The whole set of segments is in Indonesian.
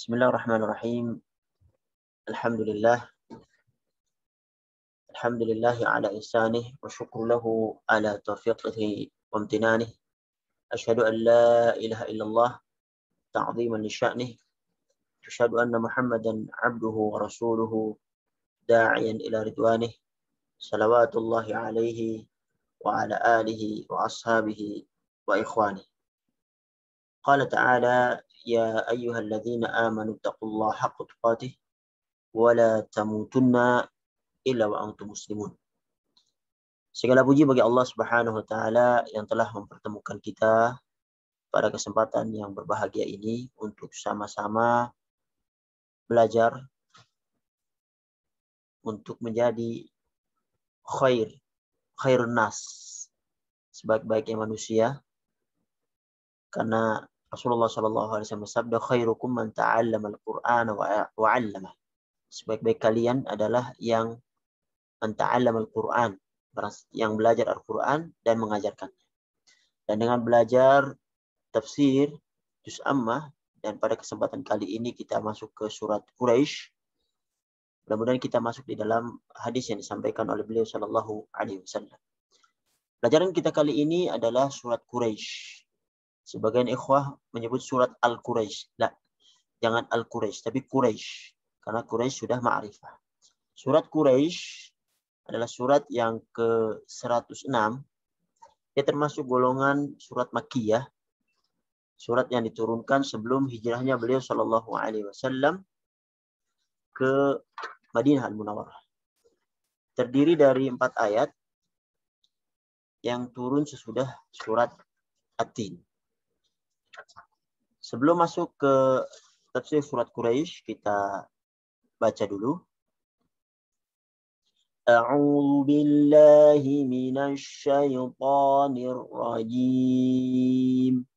Bismillahirrahmanirrahim. Alhamdulillah. Alhamdulillah ala ihsanih wa syukru lahu ala taufiqihi wa amtinanih. Asyhadu an la ilaha illallah ta'ziman li sya'nih. Asyhadu anna Muhammadan abduhu wa rasuluhu da'iyan ila ridwanih. Salawatullahi alaihi wa ala alihi wa ashabihi wa ikhwanih. Qala ta'ala ya ayyuhalladzina amanu taqullaha haqqa tuqatih wa la tamutunna illa wa antum muslimun. Segala puji bagi Allah Subhanahu wa taala yang telah mempertemukan kita pada kesempatan yang berbahagia ini untuk sama-sama belajar untuk menjadi khairun nas, sebaik-baiknya manusia. Karena Rasulullah sallallahu alaihi wasallam bersabda, khairukum man ta'allama al-Qur'ana wa 'allama. Sebaik-baik kalian adalah yang man ta'allama al-Qur'an, yang belajar Al-Quran dan mengajarkannya. Dan dengan belajar tafsir juz ammah, dan pada kesempatan kali ini kita masuk ke surat Quraisy. Mudah-mudahan kita masuk di dalam hadis yang disampaikan oleh beliau sallallahu alaihi wasallam. Pelajaran kita kali ini adalah surat Quraisy. Sebagian ikhwah menyebut surat Al-Quraisy. Nah, jangan Al-Quraisy, tapi Quraisy. Karena Quraisy sudah ma'rifah. Surat Quraisy adalah surat yang ke-106. Dia termasuk golongan surat Makkiyah. Surat yang diturunkan sebelum hijrahnya beliau sallallahu alaihi wasallam ke Madinah Al-Munawwarah. Terdiri dari 4 ayat yang turun sesudah surat At-Tin. Sebelum masuk ke tafsir surat Quraisy, kita baca dulu. A'udzu billahi minasy syaithanir rajim.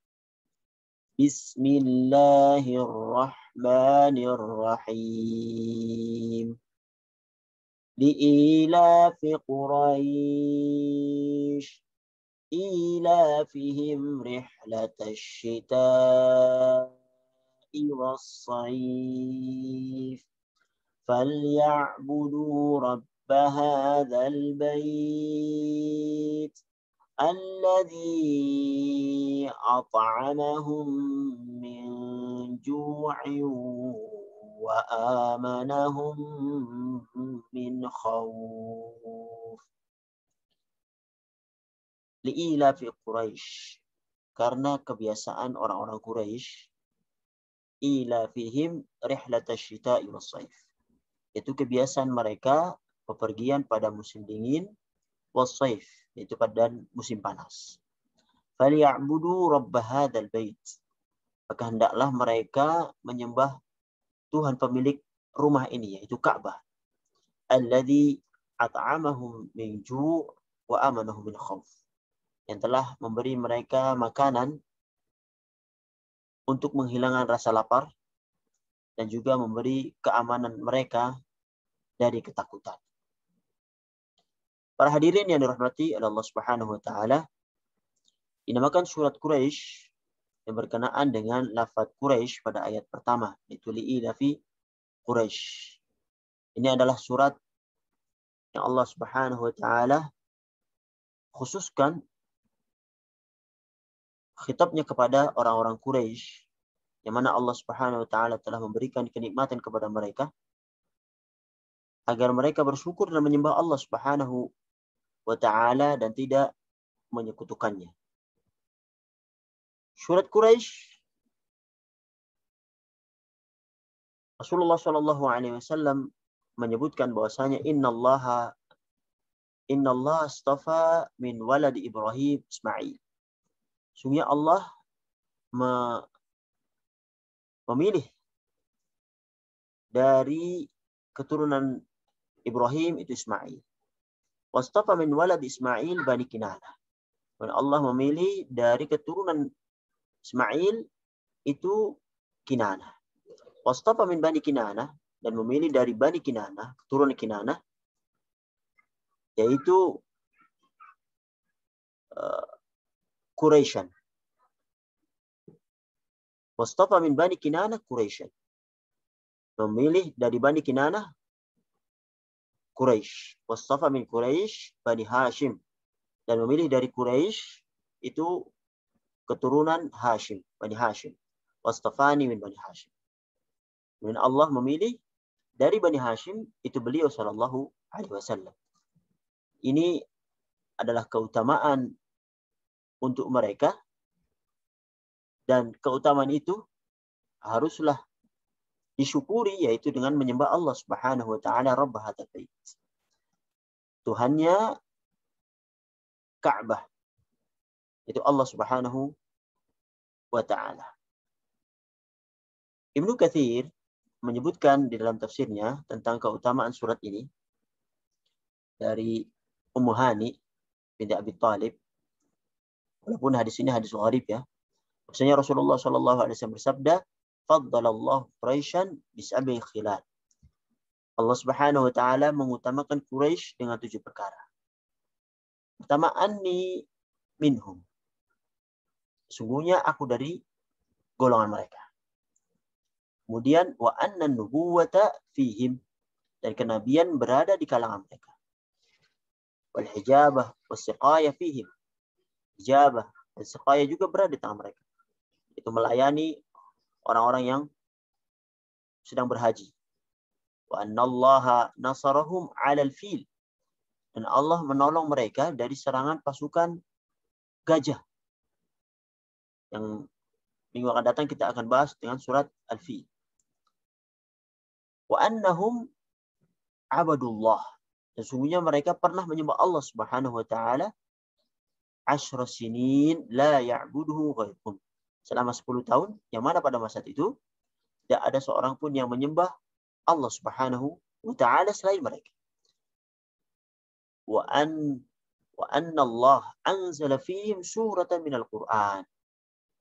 Bismillahirrahmanirrahim. Li'ilafi Quraisy إيلافهم رحلة الشتاء والصيف فليعبدوا رب هذا البيت الذي أطعمهم من جوع وآمنهم من خوف. Li'ilafi Quraisy, karena kebiasaan orang-orang Quraisy, ilafihim rihlatash syita'i was-shaif, itu kebiasaan mereka bepergian pada musim dingin, was-shaif, yaitu pada musim panas. Falyabudu rabb hadzal bait, maka hendaklah mereka menyembah Tuhan pemilik rumah ini, yaitu Ka'bah, alladzi at'amahum min ju' wa amanahum min khauf, yang telah memberi mereka makanan untuk menghilangkan rasa lapar dan juga memberi keamanan mereka dari ketakutan. Para hadirin yang dirahmati oleh Allah Subhanahu wa taala, dinamakan surat Quraisy yang berkenaan dengan lafaz Quraisy pada ayat pertama, yaitu li'ilafi Quraisy. Ini adalah surat yang Allah Subhanahu wa taala khususkan khitabnya kepada orang-orang Quraisy, yang mana Allah Subhanahu wa taala telah memberikan kenikmatan kepada mereka agar mereka bersyukur dan menyembah Allah Subhanahu wa taala dan tidak menyekutukannya. Surat Quraisy, Rasulullah sallallahu alaihi wasallam menyebutkan bahwasanya innallaha astafa min waladi Ibrahim Ismail. Sungguh Allah memilih dari keturunan Ibrahim itu Ismail. Wastafa min walad Ismail bani Kinanah. Dan Allah memilih dari keturunan Ismail itu Kinanah. Wastafa min bani Kinanah, dan memilih dari bani Kinanah, keturunan Kinanah, yaitu Quraisyan. Wastafa min bani Kinanah Quraisyan. memilih dari Bani Kinanah Quraisy, wastafa min Quraisy Bani Hashim, dan memilih dari Quraisy itu keturunan Hashim, Bani Hashim. Wastafani min Bani Hashim. Dan Allah memilih dari Bani Hashim itu beliau sallallahu alaihi wasallam. Ini adalah keutamaan untuk mereka, dan keutamaan itu haruslah disyukuri, yaitu dengan menyembah Allah Subhanahu wa taala Rabb hadzal bait. Tuhannya Ka'bah itu Allah Subhanahu wa taala. Ibnu Katsir menyebutkan di dalam tafsirnya tentang keutamaan surat ini dari Ummu Hani binti Abi Thalib. Walaupun hadis ini hadis gharib ya. Maksudnya Rasulullah sallallahu alaihi wasallam bersabda, "Faddalallahu Quraisyan bis'abi khilal." Allah Subhanahu wa taala mengutamakan Quraisy dengan 7 perkara. Pertama, anni minhum. Sungguhnya aku dari golongan mereka. Kemudian wa anna nubuwata fihim, dan kenabian berada di kalangan mereka. Wal hijabah wasiqaya fihim. Hijabah dan siqaya juga berada di tangan mereka. Itu melayani orang-orang yang sedang berhaji. Wa annallaha nasarahum 'alal fil. Dan Allah menolong mereka dari serangan pasukan gajah. Yang minggu akan datang kita akan bahas dengan surat Al-Fil. Wa annahum abadullah. Dan sungguhnya mereka pernah menyembah Allah Subhanahu wa taala 10 sinin la ya'buduhu ghairuhum. Selama 10 tahun, yang mana pada masa itu tidak ada seorang pun yang menyembah Allah Subhanahu wa taala selain mereka. Wa anna Allah anzala fihim suratan minal Qur'an.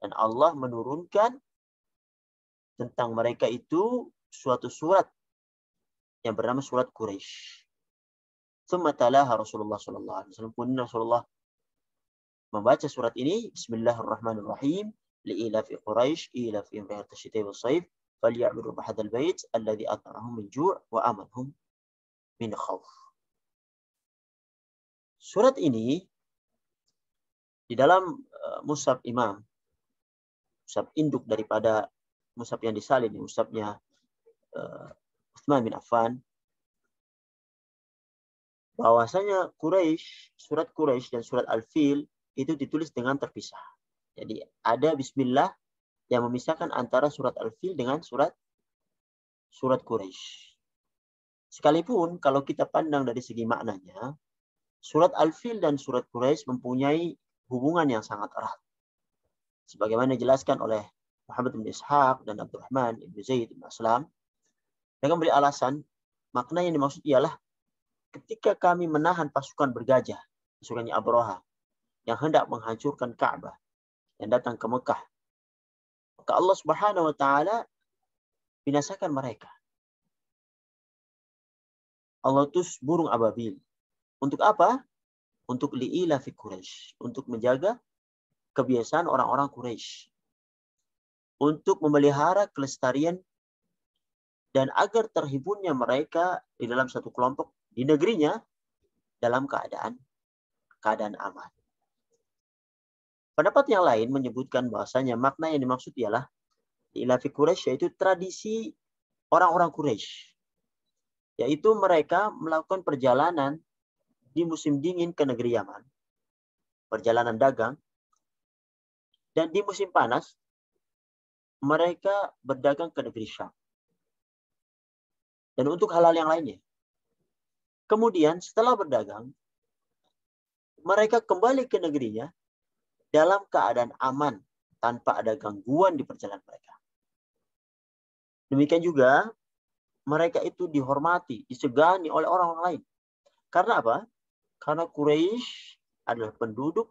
Dan Allah menurunkan tentang mereka itu suatu surat yang bernama surat Quraisy. Tsumma talaha Rasulullah sallallahu alaihi wasallam. Kemudian Rasulullah membaca surat ini, Bismillahirrahmanirrahim. Li'ilafi Quraisy ilafihim rihlata syita'i was-shaif falya'budu hadzal bait alladzi at'amahum min ju' wa amanahum min khauf. Surat ini di dalam mushaf Imam, mushaf induk daripada mushaf yang disalin, mushafnya Utsman bin Affan, bahwasanya Quraisy, surat Quraisy dan surat Al-Fil itu ditulis dengan terpisah. Jadi ada bismillah yang memisahkan antara surat Al-Fil dengan surat Quraisy. Sekalipun kalau kita pandang dari segi maknanya, surat Al-Fil dan surat Quraisy mempunyai hubungan yang sangat erat. Sebagaimana dijelaskan oleh Muhammad bin Ishaq dan Abdurrahman bin Zaid bin Aslam, mereka memberi alasan, makna yang dimaksud ialah ketika kami menahan pasukan bergajah, pasukannya Abraha, yang hendak menghancurkan Ka'bah, yang datang ke Mekah, maka Allah Subhanahu wa taala binasakan mereka. Allah utus burung ababil. Untuk apa? Untuk li'ila fi Quraisy, untuk menjaga kebiasaan orang-orang Quraisy, untuk memelihara kelestarian dan agar terhibunnya mereka di dalam satu kelompok di negerinya dalam keadaan aman. Pendapat yang lain menyebutkan bahwasanya makna yang dimaksud ialah li'ila fi Quraisy, yaitu tradisi orang-orang Quraisy, yaitu mereka melakukan perjalanan di musim dingin ke negeri Yaman, perjalanan dagang, dan di musim panas mereka berdagang ke negeri Syam. Dan untuk hal-hal yang lainnya. Kemudian setelah berdagang, mereka kembali ke negerinya dalam keadaan aman, tanpa ada gangguan di perjalanan mereka. Demikian juga, mereka itu dihormati, disegani oleh orang-orang lain. Karena apa? Karena Quraisy adalah penduduk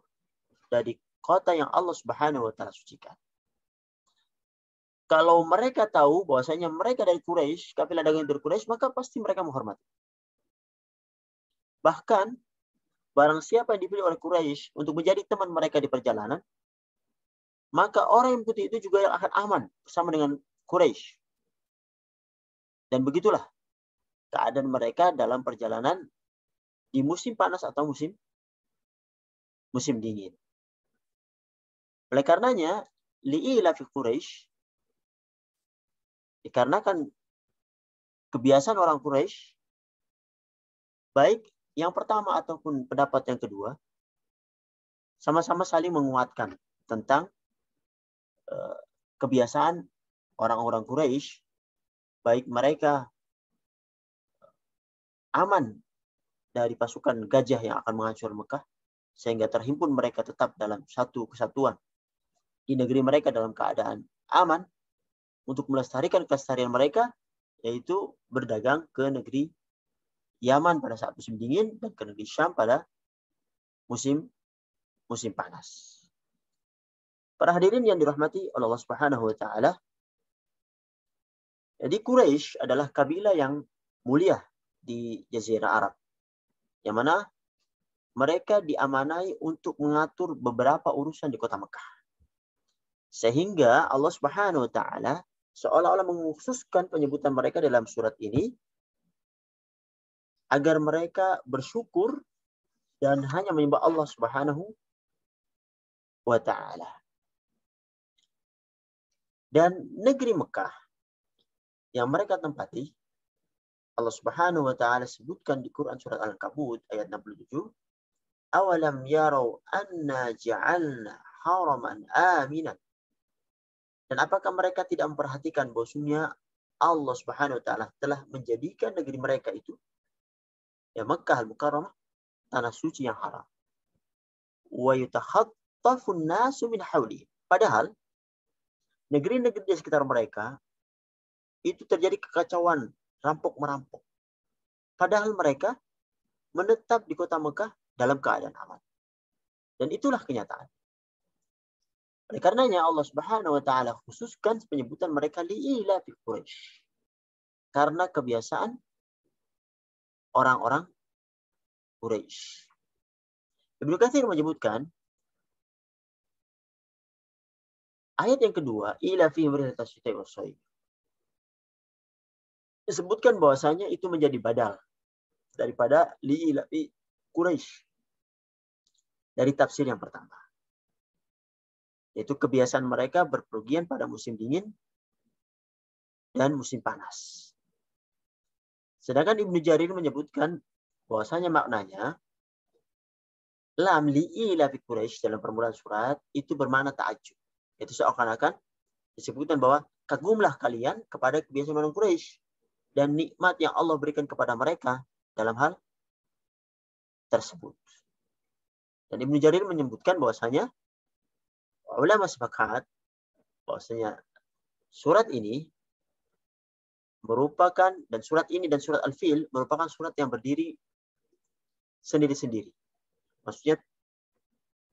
dari kota yang Allah Subhanahu wa taala sucikan. Kalau mereka tahu bahwasanya mereka dari Quraisy, kafilah dagang dari Quraisy, maka pasti mereka menghormati. Bahkan barang siapa yang dipilih oleh Quraisy untuk menjadi teman mereka di perjalanan, maka orang yang putih itu juga yang akan aman bersama dengan Quraisy. Dan begitulah keadaan mereka dalam perjalanan di musim panas atau musim dingin. Oleh karenanya, li'ila fi Quraisy, dikarenakan kebiasaan orang Quraisy, baik yang pertama ataupun pendapat yang kedua, sama-sama saling menguatkan tentang kebiasaan orang-orang Quraisy, baik mereka aman dari pasukan gajah yang akan menghancur Mekah, sehingga terhimpun mereka tetap dalam satu kesatuan di negeri mereka dalam keadaan aman untuk melestarikan kelestarian mereka, yaitu berdagang ke negeri Yaman pada saat musim dingin dan ke negeri Syam pada musim panas. Para hadirin yang dirahmati oleh Allah Subhanahu wa taala, jadi Quraisy adalah kabilah yang mulia di Jazirah Arab, yang mana mereka diamanai untuk mengatur beberapa urusan di kota Mekah. Sehingga Allah Subhanahu wa taala seolah-olah mengkhususkan penyebutan mereka dalam surat ini agar mereka bersyukur dan hanya menyembah Allah Subhanahu wa taala. Dan negeri Mekah yang mereka tempati, Allah Subhanahu wa taala sebutkan di Quran surat Al-Ankabut ayat 67, awalam yarau anna ja'alna haraman aminan. Dan apakah mereka tidak memperhatikan bahwasanya Allah Subhanahu wa taala telah menjadikan negeri mereka itu, ya Makkah Al-Mukarramah, tanah suci yang haram. Wa yutakhattafun nasu min hawli. Padahal negeri-negeri di sekitar mereka itu terjadi kekacauan, rampok-merampok. Padahal mereka menetap di kota Mekah dalam keadaan aman. Dan itulah kenyataan. Oleh karenanya Allah Subhanahu wa taala khususkan penyebutan mereka li'ila fi Quraisy. Karena kebiasaan orang-orang Quraisy. Ibnu Katsir menyebutkan ayat yang kedua, ila fi rihlatas syita'i was-shayf, disebutkan bahwasanya itu menjadi badal daripada li'ila fi Quraisy dari tafsir yang pertama. Yaitu kebiasaan mereka berpergian pada musim dingin dan musim panas. Sedangkan Ibnu Jarir menyebutkan bahwasanya maknanya lam li'ila fi Quraisy dalam permulaan surat itu bermakna ta'ajjub. Itu seakan-akan disebutkan bahwa kagumlah kalian kepada kebiasaan orang Quraisy dan nikmat yang Allah berikan kepada mereka dalam hal tersebut. Dan Ibnu Jarir menyebutkan bahwasanya ulama sepakat bahwasanya surat ini merupakan, dan surat ini dan surat Al-Fil merupakan surat yang berdiri sendiri-sendiri. Maksudnya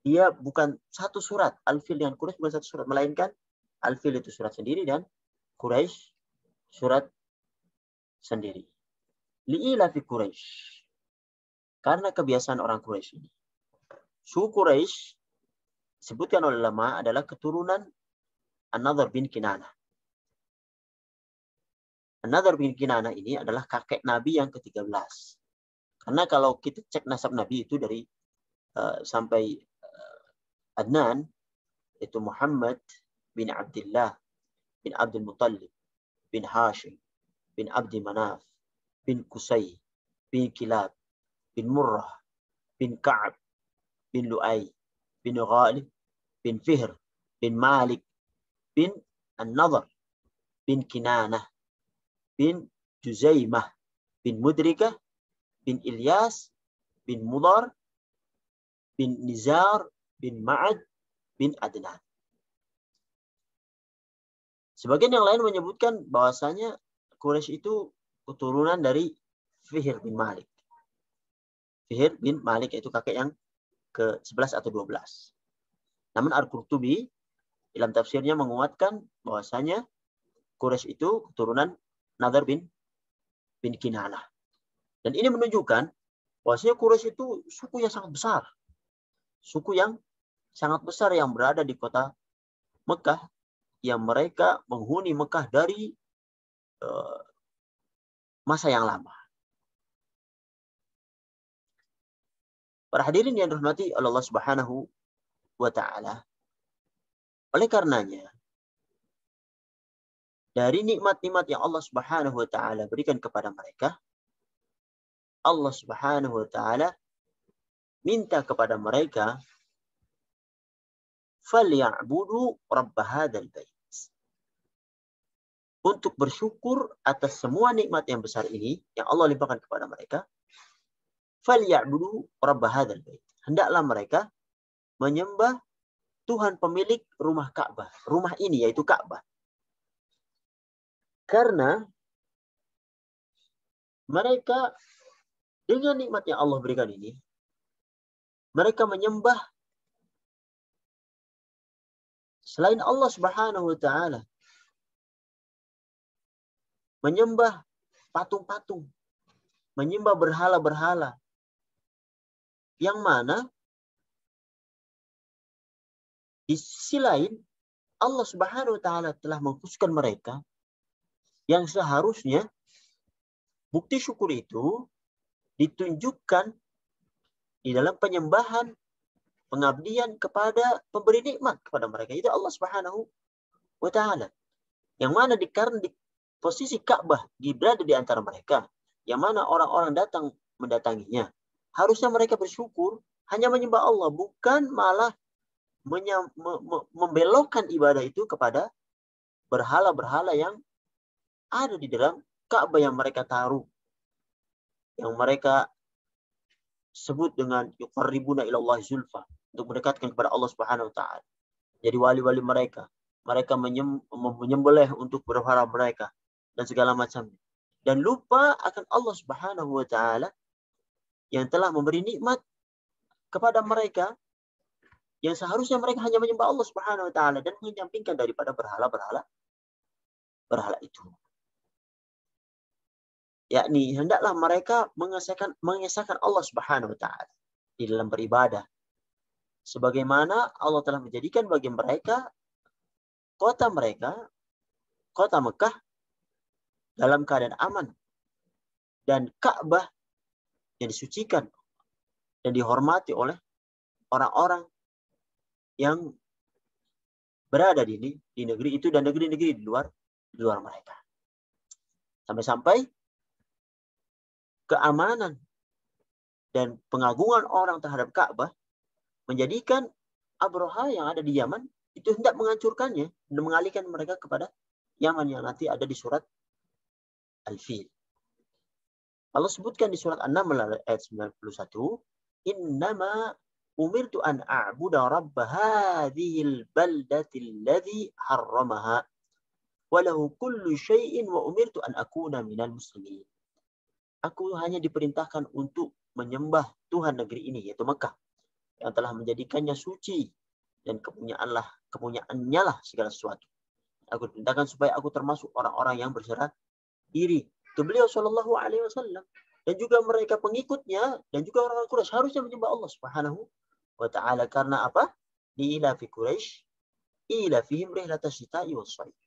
dia bukan satu surat. Al-Fil dengan Quraisy bukan satu surat, melainkan Al-Fil itu surat sendiri dan Quraisy surat sendiri. Li'ila fi Quraisy. Karena kebiasaan orang Quraisy ini. Suku Quraisy disebutkan oleh ulama adalah keturunan An-Nadhr bin Kinanah. An-Nadhr bin Kinanah ini adalah kakek Nabi yang ke-13. Karena kalau kita cek nasab Nabi itu dari sampai Adnan, itu Muhammad bin Abdullah bin Abdul Muttalib bin Hashim bin Abdi Manaf bin Qusay bin Kilab bin Murrah bin Ka'ab bin Lu'ay bin Ghalib bin Fihr bin Malik bin An-Nadhr bin Kinanah bin Juzaimah bin Mudrikah bin Ilyas bin Mudar bin Nizar bin Ma'ad bin Adnan. Sebagian yang lain menyebutkan bahwasanya Quraisy itu keturunan dari Fihr bin Malik. Fihr bin Malik yaitu kakek yang ke-11 atau 12. Namun Al-Qurtubi dalam tafsirnya menguatkan bahwasanya Quraisy itu keturunan Nadhr bin Kinanah. Dan ini menunjukkan bahwasanya Quraisy itu suku yang sangat besar. Suku yang sangat besar yang berada di kota Mekah, yang mereka menghuni Mekah dari masa yang lama. Para hadirin yang dirahmati Allah Subhanahu wa taala. Oleh karenanya, dari nikmat-nikmat yang Allah Subhanahu wa taala berikan kepada mereka, Allah Subhanahu wa taala minta kepada mereka, "Falyabudu rabb hadzal bait." Untuk bersyukur atas semua nikmat yang besar ini yang Allah limpahkan kepada mereka, "Falyabudu rabb hadzal bait." Hendaklah mereka menyembah Tuhan pemilik rumah Ka'bah. Rumah ini yaitu Ka'bah. Karena mereka dengan nikmat yang Allah berikan ini, mereka menyembah selain Allah Subhanahu wa taala. Menyembah patung-patung, menyembah berhala-berhala. Yang mana di sisi lain Allah Subhanahu wa taala telah mengkhususkan mereka yang seharusnya bukti syukur itu ditunjukkan di dalam penyembahan, pengabdian kepada pemberi nikmat kepada mereka, itu Allah Subhanahu wa taala. Yang mana karena di posisi Ka'bah berada di antara mereka, yang mana orang-orang datang mendatanginya, harusnya mereka bersyukur hanya menyembah Allah, bukan malah membelokkan ibadah itu kepada berhala-berhala yang ada di dalam Ka'bah yang mereka taruh, yang mereka sebut dengan yuqarribuna ilallahi zulfa, untuk mendekatkan kepada Allah Subhanahu wa taala. Jadi wali-wali mereka menyembelih untuk berhala mereka dan segala macamnya. Dan lupa akan Allah Subhanahu wa taala yang telah memberi nikmat kepada mereka, yang seharusnya mereka hanya menyembah Allah Subhanahu wa taala dan menyampingkan daripada berhala-berhala itu. Yakni hendaklah mereka mengesahkan Allah Subhanahu wa taala di dalam beribadah. Sebagaimana Allah telah menjadikan bagi mereka kota Mekah dalam keadaan aman, dan Ka'bah yang disucikan dan dihormati oleh orang-orang yang berada di negeri itu dan negeri-negeri di luar mereka. Sampai-sampai keamanan dan pengagungan orang terhadap Ka'bah menjadikan Abraha yang ada di Yaman itu hendak menghancurkannya dan mengalihkan mereka kepada Yaman yang nanti ada di surat Al-Fil. Allah sebutkan di surat An-Naml ayat 91, "Innama umirtu an a'budu rabb hadhil baldatil ladzi harramaha wa lahu kullu syai'in wa umirtu an akuna minal muslimin." Aku hanya diperintahkan untuk menyembah Tuhan negeri ini, yaitu Mekah, yang telah menjadikannya suci dan kepunyaannya lah segala sesuatu. Aku diperintahkan supaya aku termasuk orang-orang yang berserah diri. Itu beliau Shallallahu Alaihi Wasallam, dan juga mereka pengikutnya dan juga orang-orang Quraisy harusnya menyembah Allah Subhanahu wa taala. Karena apa? Di ilafi Quraisy ilafihim rihlatash shita'i was-shayf.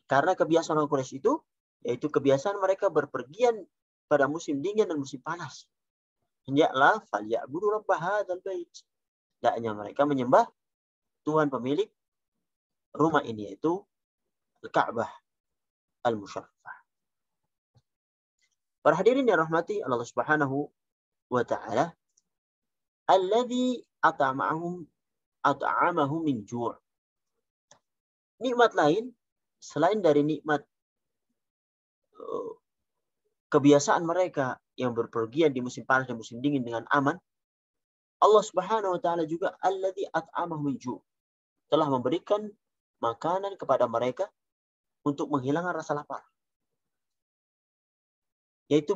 Karena kebiasaan orang Quraisy itu yaitu kebiasaan mereka berpergian pada musim dingin dan musim panas. Hendaklah falyabudu rabb hadzal bait. Hendaknya mereka menyembah Tuhan pemilik rumah ini, yaitu Al-Ka'bah Al-Musharrafah. Para hadirin yang rahmati Allah Subhanahu wa taala, alladzi at'amahum min ju'. Nikmat lain selain dari nikmat kebiasaan mereka yang berpergian di musim panas dan musim dingin dengan aman, Allah Subhanahu wa taala juga alladzi at'amahum min ju', telah memberikan makanan kepada mereka untuk menghilangkan rasa lapar. Yaitu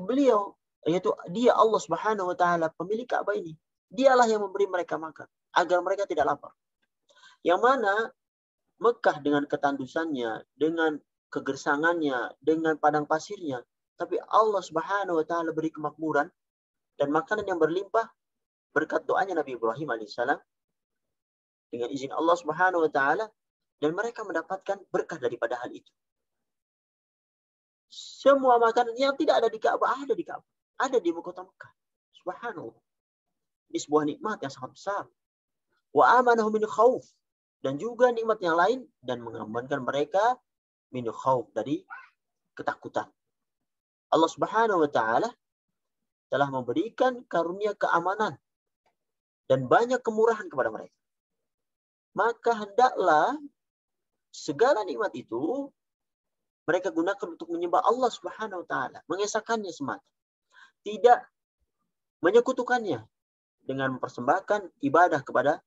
dia Allah Subhanahu wa taala pemilik Ka'bah ini. Dialah yang memberi mereka makan agar mereka tidak lapar. Yang mana Mekah dengan ketandusannya, dengan kegersangannya, dengan padang pasirnya, tapi Allah Subhanahu wa taala beri kemakmuran dan makanan yang berlimpah berkat doanya Nabi Ibrahim alaihissalam dengan izin Allah Subhanahu wa taala, dan mereka mendapatkan berkah daripada hal itu. Semua makanan yang tidak ada di Ka'bah ada di Ka'bah. Ada di kota Mekah. Subhanallah. Ini sebuah nikmat yang sangat besar. Wa amanahum min khauf. Dan juga nikmat yang lain. Dan mengamankan mereka min khauf. Dari ketakutan. Allah Subhanahu wa ta'ala telah memberikan karunia keamanan. Dan banyak kemurahan kepada mereka. Maka hendaklah segala nikmat itu mereka gunakan untuk menyembah Allah Subhanahu wa ta'ala, mengesahkannya semata. Tidak menyekutukannya dengan mempersembahkan ibadah kepada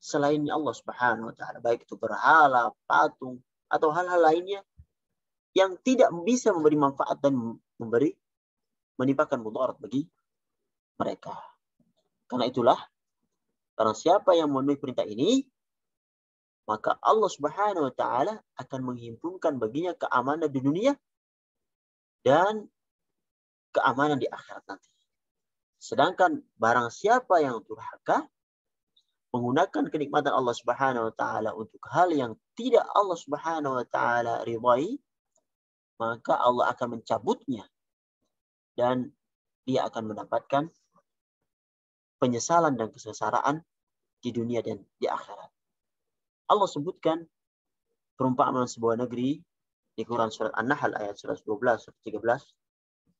selain Allah Subhanahu wa ta'ala, baik itu berhala, patung atau hal-hal lainnya yang tidak bisa memberi manfaat dan menimpakan mudarat bagi mereka. Karena itulah, karena siapa yang memenuhi perintah ini, maka Allah Subhanahu wa ta'ala akan menghimpunkan baginya keamanan di dunia dan keamanan di akhirat nanti. Sedangkan barang siapa yang durhaka menggunakan kenikmatan Allah Subhanahu wa ta'ala untuk hal yang tidak Allah Subhanahu wa ta'ala ridhai, maka Allah akan mencabutnya dan dia akan mendapatkan penyesalan dan kesengsaraan di dunia dan di akhirat. Allah sebutkan perumpamaan sebuah negeri di Quran surat An-Nahl ayat 112-113.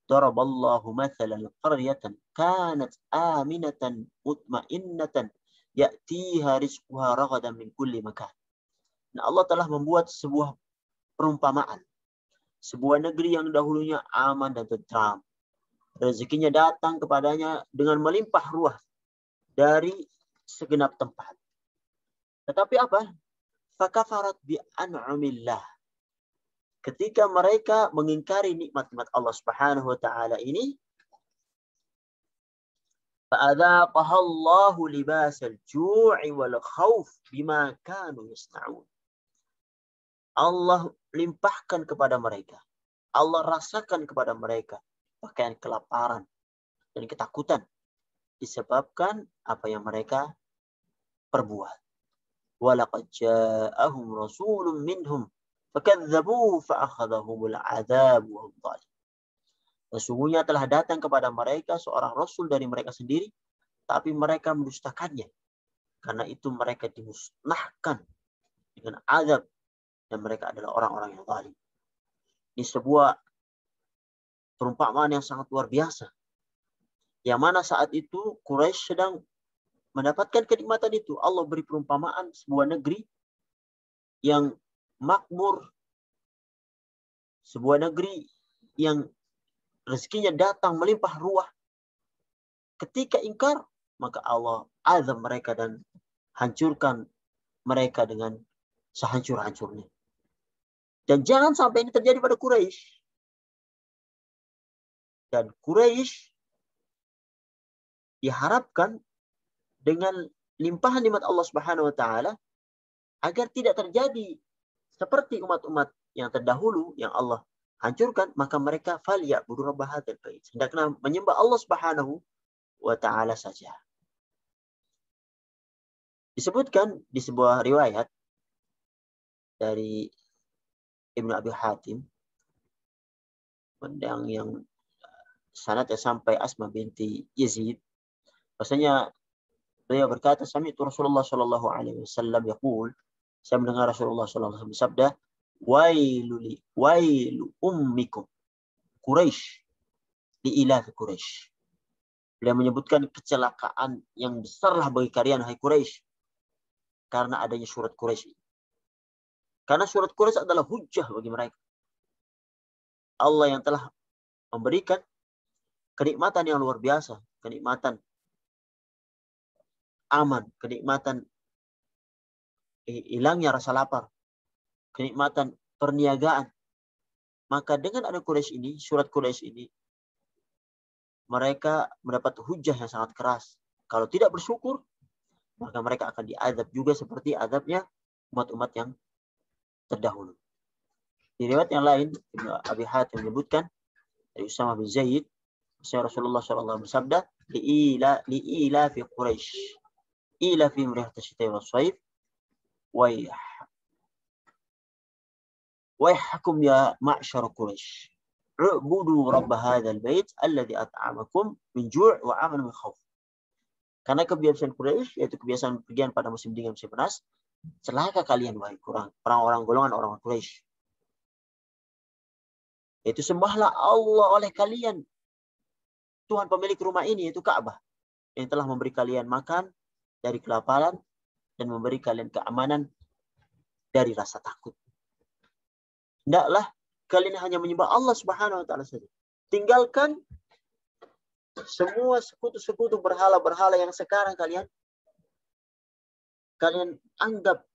Daraballahu mathalan qaryatan kanat aminatan mutmainnatan ya'tiha rizquha ragadan min kulli makan. Nah, Allah telah membuat sebuah perumpamaan. Sebuah negeri yang dahulunya aman dan tentram. Rezekinya datang kepadanya dengan melimpah ruah dari segenap tempat. Tetapi apa? Fakafarat bi'an'umillah. Ketika mereka mengingkari nikmat-nikmat Allah Subhanahu wa ta'ala ini, fa'adzaqaha Allahu libasal ju'i wal khauf bima kanu yasna'un. Allah limpahkan kepada mereka. Allah rasakan kepada mereka pakaian kelaparan dan ketakutan disebabkan apa yang mereka perbuat. Walaqad ja'ahum rasulun minhum fakadzabuhu fa'akhadhahumul 'adzab wa hum zalim. Sesungguhnya telah datang kepada mereka seorang rasul dari mereka sendiri, tapi mereka mendustakannya. Karena itu mereka dimusnahkan dengan azab dan mereka adalah orang-orang yang zalim. Ini sebuah perumpamaan yang sangat luar biasa. Yang mana saat itu Quraisy sedang mendapatkan kenikmatan itu. Allah beri perumpamaan sebuah negeri yang makmur, sebuah negeri yang rezekinya datang melimpah ruah. Ketika ingkar, maka Allah azab mereka dan hancurkan mereka dengan sehancur-hancurnya. Dan jangan sampai ini terjadi pada Quraisy. Dan Quraisy diharapkan dengan limpahan nikmat Allah Subhanahu wa ta'ala agar tidak terjadi seperti umat-umat yang terdahulu yang Allah hancurkan, maka mereka falyabudu rabb hadzal bait. Hendaklah menyembah Allah Subhanahu wa ta'ala saja. Disebutkan di sebuah riwayat dari Ibnu Abi Hatim yang sanadnya sampai Asma binti Yazid, bahasanya beliau berkata, sami'tu Rasulullah sallallahu alaihi wasallam yaqul, saya mendengar Rasulullah sallallahu alaihi wasallam bersabda, wailu ummikum Quraisy li ilafi Quraisy. Beliau menyebutkan kecelakaan yang besarlah bagi kalian hai Quraisy karena adanya surat Quraisy. Karena surat Quraisy adalah hujjah bagi mereka. Allah yang telah memberikan kenikmatan yang luar biasa, kenikmatan aman, kenikmatan hilangnya rasa lapar, kenikmatan perniagaan. Maka dengan ada Quraisy ini, surat Quraisy ini, mereka mendapat hujjah yang sangat keras. Kalau tidak bersyukur, maka mereka akan diazab juga seperti azabnya umat-umat yang terdahulu. Di riwayat yang lain, Ibnu Abi Hatim menyebutkan dari Usamah bin Zaid, Rasulullah SAW bersabda, li'ila fi Quraisy, ila fi mrihat asy-syita'i was-shaif, waihakum ya ma'syar Quraisy, U'budu rabb hadzal bait alladzi at'amakum min ju' wa amana min khauf. Karena kebiasaan Quraisy, yaitu kebiasaan pergian pada musim dingin musim panas, celaka kalian wahai orang-orang golongan orang Quraisy. Yaitu sembahlah Allah oleh kalian, Tuhan pemilik rumah ini, yaitu Ka'bah, yang telah memberi kalian makan dari kelaparan dan memberi kalian keamanan dari rasa takut. Hendaklah kalian hanya menyembah Allah Subhanahu wa taala saja. Tinggalkan semua sekutu-sekutu berhala-berhala yang sekarang kalian anggap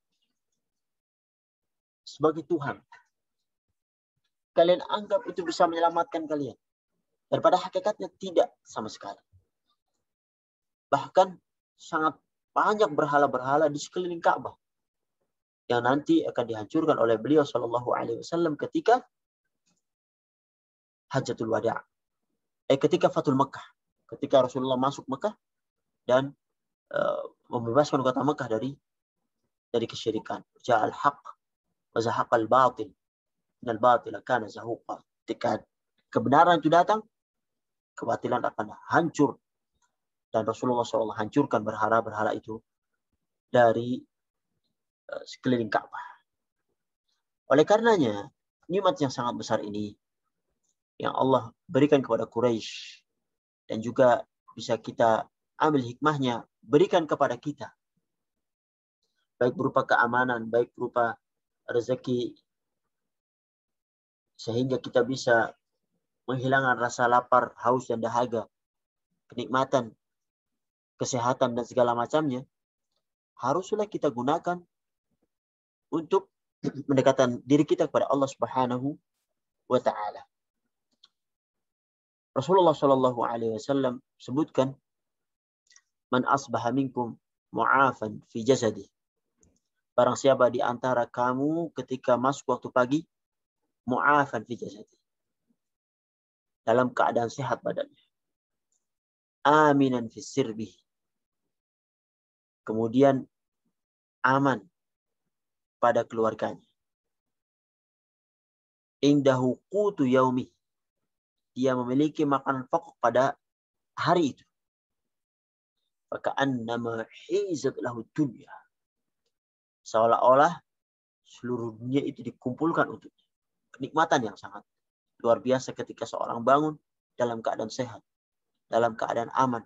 sebagai Tuhan. Kalian anggap itu bisa menyelamatkan kalian. Dan pada hakikatnya tidak sama sekali. Bahkan sangat banyak berhala-berhala di sekeliling Ka'bah yang nanti akan dihancurkan oleh beliau Shallallahu Alaihi Wasallam ketika Hajjatul Wada'. Ketika Fathul Makkah. Ketika Rasulullah masuk Makkah dan membebaskan kota Makkah dari kesyirikan. Ja'al haq wa zahaqal batil. Innal batila kana zahuqa. Ketika kebenaran itu datang, kebatilan akan hancur. Dan Rasulullah SAW hancurkan berhala-berhala itu dari sekeliling Ka'bah. Oleh karenanya, nikmat yang sangat besar ini yang Allah berikan kepada Quraisy dan juga bisa kita ambil hikmahnya, berikan kepada kita. Baik berupa keamanan, baik berupa rezeki, sehingga kita bisa menghilangkan rasa lapar, haus, dan dahaga, kenikmatan, kesehatan, dan segala macamnya, haruslah kita gunakan untuk mendekatkan diri kita kepada Allah Subhanahu wa Ta'ala. Rasulullah Shallallahu Alaihi Wasallam sebutkan, man asbaha minkum mu'afan fi jasadi. Barang siapa di antara kamu ketika masuk waktu pagi, mu'afan fi jasadi, dalam keadaan sehat badannya, aminan fi sirbi, kemudian aman pada keluarganya, indahu qutu yaumi, dia memiliki makanan pokok pada hari itu, faka'annama hizat lahu dunya, seolah-olah seluruh dunia itu dikumpulkan untuknya. Kenikmatan yang sangat luar biasa ketika seorang bangun dalam keadaan sehat, dalam keadaan aman,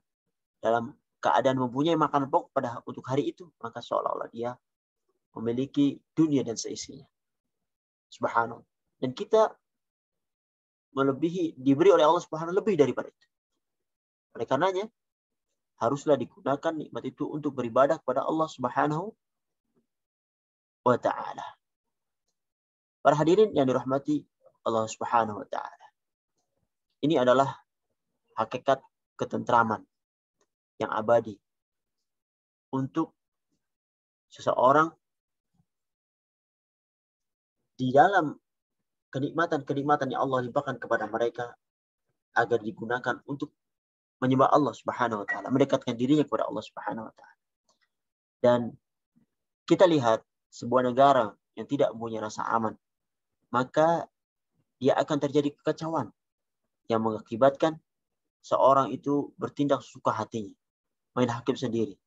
dalam keadaan mempunyai makanan pokok untuk hari itu, maka seolah-olah dia memiliki dunia dan seisinya. Subhanallah. Dan kita diberi oleh Allah Subhanahu lebih daripada itu. Oleh karenanya, haruslah digunakan nikmat itu untuk beribadah kepada Allah Subhanahu wa Ta'ala. Para hadirin yang dirahmati Allah Subhanahu wa Ta'ala, ini adalah hakikat ketentraman yang abadi untuk seseorang di dalam kenikmatan-kenikmatan yang Allah limpahkan kepada mereka agar digunakan untuk menyembah Allah Subhanahu wa Ta'ala, mendekatkan dirinya kepada Allah Subhanahu wa Ta'ala. Dan kita lihat sebuah negara yang tidak mempunyai rasa aman, maka dia akan terjadi kekacauan yang mengakibatkan seorang itu bertindak sesuka hatinya, main hakim sendiri.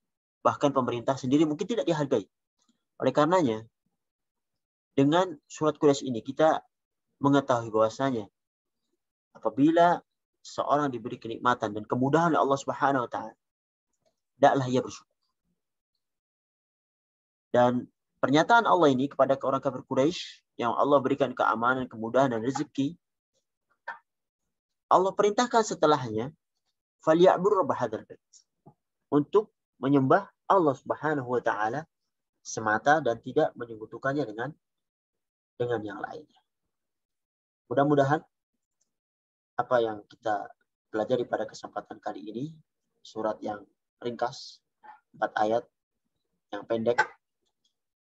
Bahkan pemerintah sendiri mungkin tidak dihargai. Oleh karenanya, dengan surat Quraisy ini kita mengetahui bahwasanya apabila seorang diberi kenikmatan dan kemudahan oleh Allah Subhanahu wa Ta'ala, hendaklah ia bersyukur. Dan pernyataan Allah ini kepada orang kafir Quraisy yang Allah berikan keamanan, kemudahan, dan rezeki, Allah perintahkan setelahnya, فَلْيَعْبُدُوا رَبَّ هَذَا الْبَيْتِ, untuk menyembah Allah Subhanahu wa Ta'ala semata dan tidak menyekutukannya dengan yang lainnya. Mudah-mudahan apa yang kita pelajari pada kesempatan kali ini, surat yang ringkas, 4 ayat yang pendek,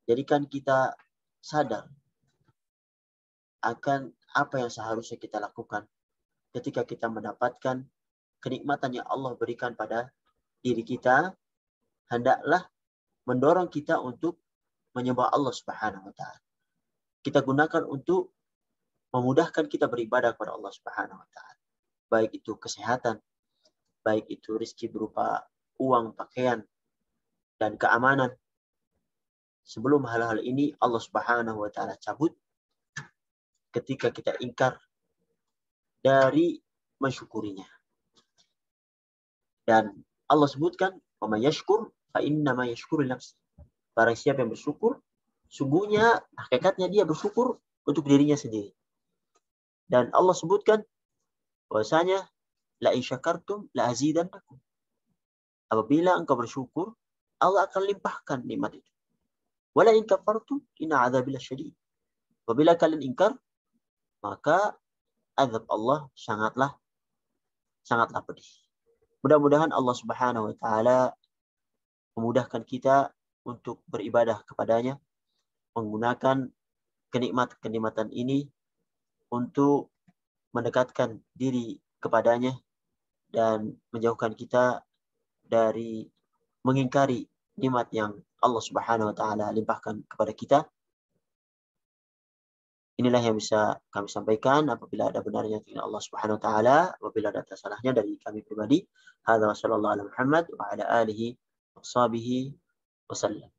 jadikan kita sadar akan apa yang seharusnya kita lakukan ketika kita mendapatkan kenikmatan yang Allah berikan pada diri kita. Hendaklah mendorong kita untuk menyembah Allah Subhanahu wa Ta'ala. Kita gunakan untuk memudahkan kita beribadah kepada Allah Subhanahu wa taala. Baik itu kesehatan, baik itu rezeki berupa uang, pakaian, dan keamanan. Sebelum hal-hal ini Allah Subhanahu wa taala cabut ketika kita ingkar dari mensyukurinya. Dan Allah sebutkan, "Wa may yashkur fa innama yashkuru li nafsi." Barang siapa yang bersyukur, sungguhnya hakikatnya dia bersyukur untuk dirinya sendiri. Dan Allah sebutkan bahwasanya la in syakartum la azidannakum. Apabila engkau bersyukur, Allah akan limpahkan nikmat itu. Wala in kafartum inna adzabi lasyadid. Apabila kalian ingkar, maka azab Allah sangatlah pedih. Mudah-mudahan Allah Subhanahu wa taala memudahkan kita untuk beribadah kepadanya, menggunakan kenikmatan ini untuk mendekatkan diri kepadanya dan menjauhkan kita dari mengingkari nikmat yang Allah Subhanahu wa taala limpahkan kepada kita. Inilah yang bisa kami sampaikan. Apabila ada benarnya dengan Allah Subhanahu wa taala, apabila ada salahnya dari kami pribadi. Hadza wa sallallahu ala Muhammad wa ala alihi wa sahbihi wasallam.